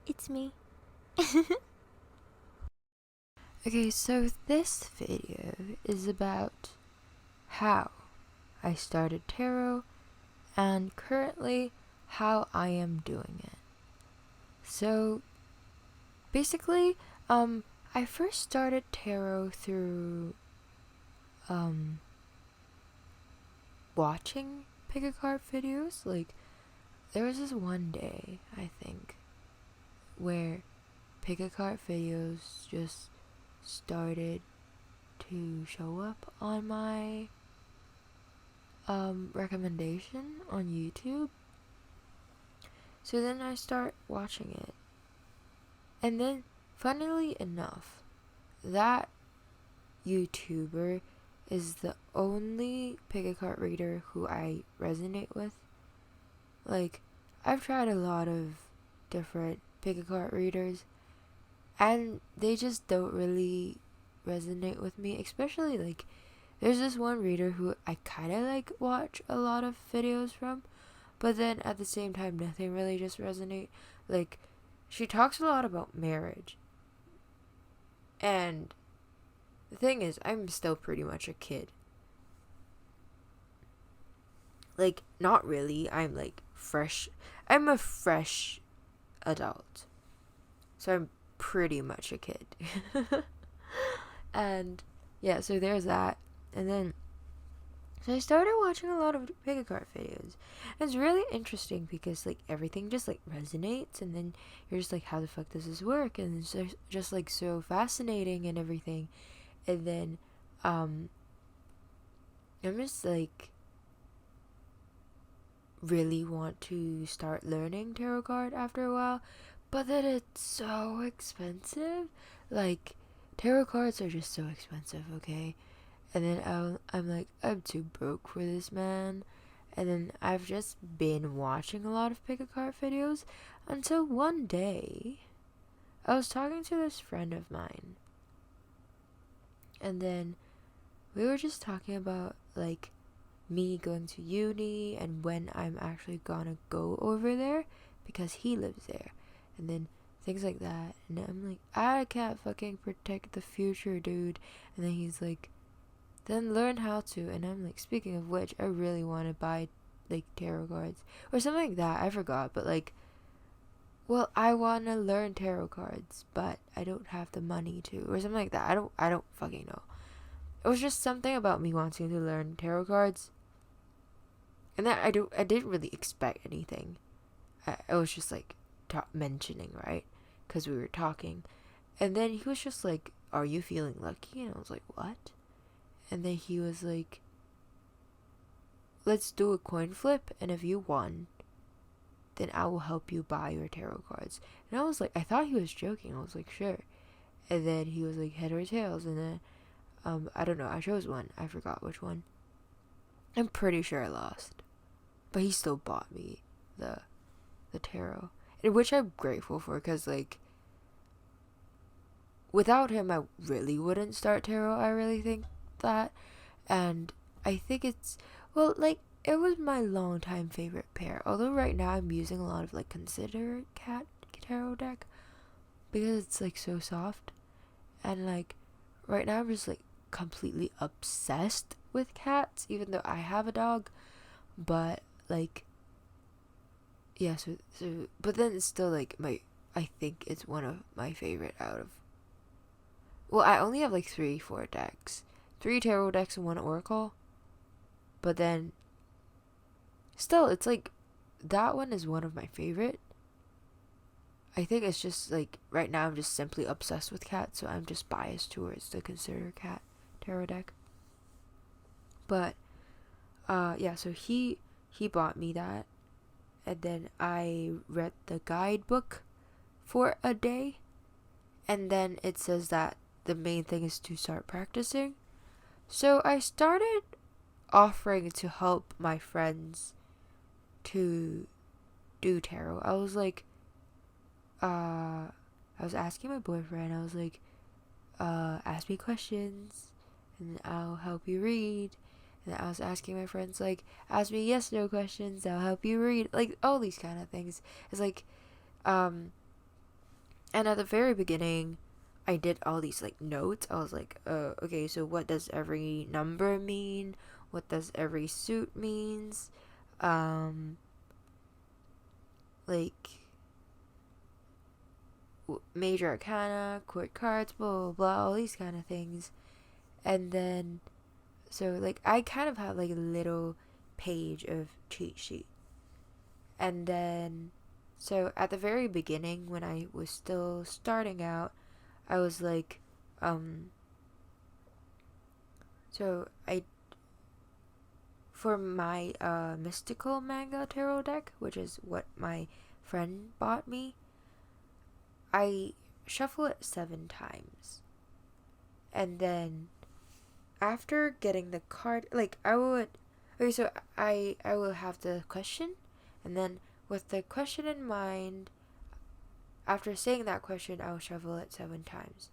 It's me. Okay, so this video is about how I started tarot and currently how I am doing it. So basically, I first started tarot through watching pick a card videos. Like there was this one day, I think, where pick a card videos just started to show up on my recommendation on YouTube. So then I start watching it. And then, funnily enough, that YouTuber is the only pick a card reader who I resonate with. Like, I've tried a lot of different pick a card readers, and they just don't really resonate with me. Especially, like, there's this one reader who I kind of like watch a lot of videos from, but then at the same time, nothing really just resonate. Like, she talks a lot about marriage. And the thing is, I'm still pretty much a kid. Like, not really. I'm like fresh. I'm a fresh adult. So I'm pretty much a kid. And yeah, so there's that. And then so I started watching a lot of pick a card videos. And it's really interesting because like everything just like resonates, and then you're just like, how the fuck does this work? And it's just like so fascinating and everything. And then I'm just like really want to start learning tarot card after a while, but then it's so expensive. Like tarot cards are just so expensive, okay? And then I'm like, I'm too broke for this, man. And then I've just been watching a lot of pick a card videos until one day I was talking to this friend of mine, and then we were just talking about like me going to uni and when I'm actually gonna go over there because he lives there, and then things like that. And I'm like, I can't fucking protect the future, dude. And then he's like, then learn how to. And I'm like, speaking of which, I really want to buy like tarot cards or something like that. I forgot, but like, well, I want to learn tarot cards, but I don't have the money to, or something like that. I don't fucking know. It was just something about me wanting to learn tarot cards, and that I didn't really expect anything. I was just like mentioning, right, because we were talking, and then he was just like, "Are you feeling lucky?" And I was like, "What?" And then he was like, "Let's do a coin flip, and if you won, then I will help you buy your tarot cards." And I was like, I thought he was joking. I was like, "Sure." And then he was like, "Head or tails?" And then I don't know. I chose one. I forgot which one. I'm pretty sure I lost, but he still bought me the tarot, which I'm grateful for, because like without him I really wouldn't start tarot. I really think that. And I think it's, well, like it was my longtime favorite pair, although right now I'm using a lot of like consider cat tarot deck because it's like so soft. And like right now I'm just like completely obsessed with cats, even though I have a dog. But like, yeah, so but then it's still like my, I think it's one of my favorite out of, well, I only have like 4 decks. 3 tarot decks and 1 oracle. But then still it's like that one is one of my favorite. I think it's just like right now I'm just simply obsessed with cats, so I'm just biased towards the consider cat tarot deck. But yeah, so he bought me that, and then I read the guidebook for a day, and then it says that the main thing is to start practicing. So I started offering to help my friends to do tarot. I was like, I was asking my boyfriend, I was like, ask me questions and I'll help you read. And I was asking my friends, like, ask me yes no questions, I'll help you read. Like, all these kind of things. It's like, um, And at the very beginning, I did all these like notes. I was like, okay, so what does every number mean? What does every suit means? Like major arcana, court cards, blah blah blah, all these kind of things. And then, so like I kind of had like a little page of cheat sheet. And then, so at the very beginning, when I was still starting out, I was like, so I, for my mystical manga tarot deck, which is what my friend bought me, I shuffle it 7 times. And then after getting the card, like I would, okay, so I will have the question, and then with the question in mind, after saying that question, I will shuffle it 7 times.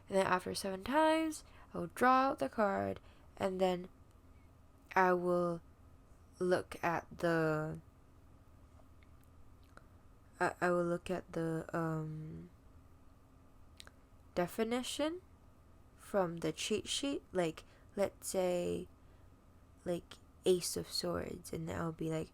And then after 7 times, I will draw out the card, and then I will look at the I will look at the definition from the cheat sheet, like let's say like Ace of Swords, and then I'll be like,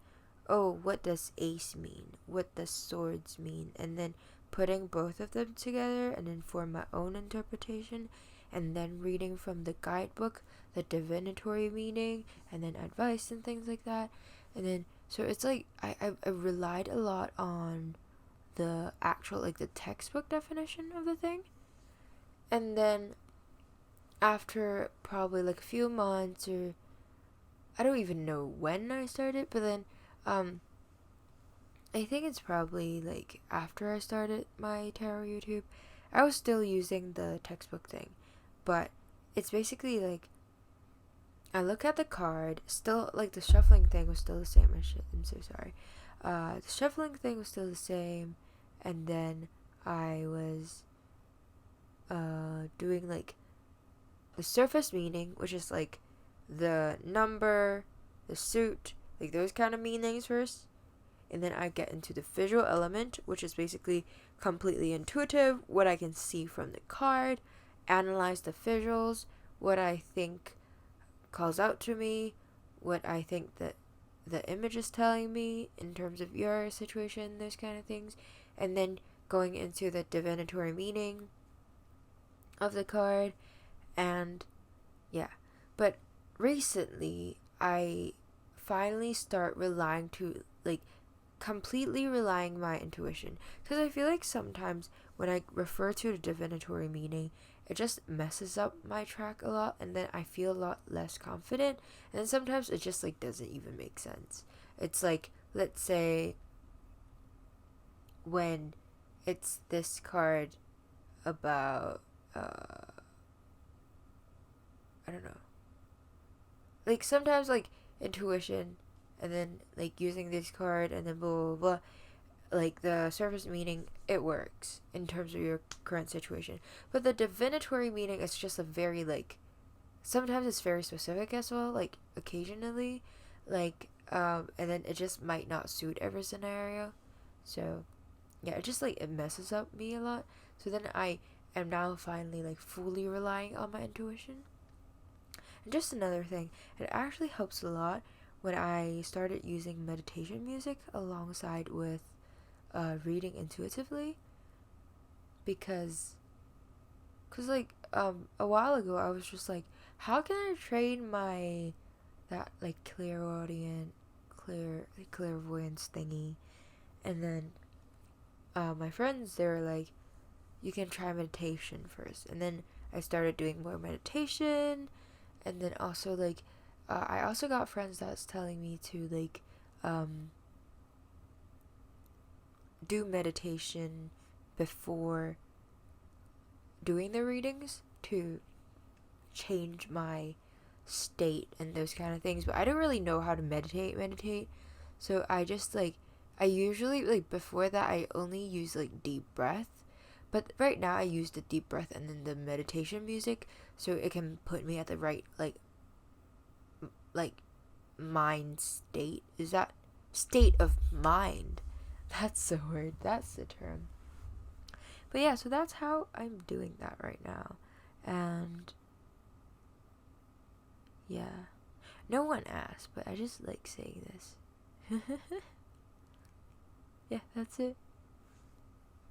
oh, what does ace mean? What does swords mean? And then putting both of them together and then form my own interpretation, and then reading from the guidebook the divinatory meaning and then advice and things like that. And then so it's like I relied a lot on the actual like the textbook definition of the thing. And then after probably like a few months, or I don't even know when I started, but then I think it's probably like after I started my tarot YouTube, I was still using the textbook thing, but it's basically like I look at the card, still like the shuffling thing was still the same. I'm so sorry. The shuffling thing was still the same, and then I was doing like the surface meaning, which is like the number, the suit, like those kind of meanings first. And then I get into the visual element, which is basically completely intuitive, what I can see from the card, analyze the visuals, what I think calls out to me, what I think that the image is telling me in terms of your situation, those kind of things. And then going into the divinatory meaning of the card, and yeah. But recently, I finally start relying to like completely relying my intuition, because I feel like sometimes when I refer to the divinatory meaning, it just messes up my track a lot, and then I feel a lot less confident, and then sometimes it just like doesn't even make sense. It's like, let's say when it's this card about I don't know, like sometimes like intuition, and then like using this card, and then blah blah blah, like the surface meaning, it works in terms of your current situation. But the divinatory meaning is just a very like, sometimes it's very specific as well, like occasionally, like and then it just might not suit every scenario. So yeah, it just like it messes up me a lot. So then I am now finally like fully relying on my intuition. And just another thing, it actually helps a lot when I started using meditation music alongside with reading intuitively, because like a while ago I was just like, how can I train my that like clairvoyance thingy? And then my friends, they were like, you can try meditation first. And then I started doing more meditation, and then also like I also got friends that's telling me to like do meditation before doing the readings to change my state and those kind of things. But I don't really know how to meditate. So I just like, I usually like before that I only use like deep breath. But right now I use the deep breath and then the meditation music, so it can put me at the right like mind state. Is that state of mind? That's the word. That's the term. But yeah, so that's how I'm doing that right now. And yeah, no one asked, but I just like saying this. Yeah, that's it.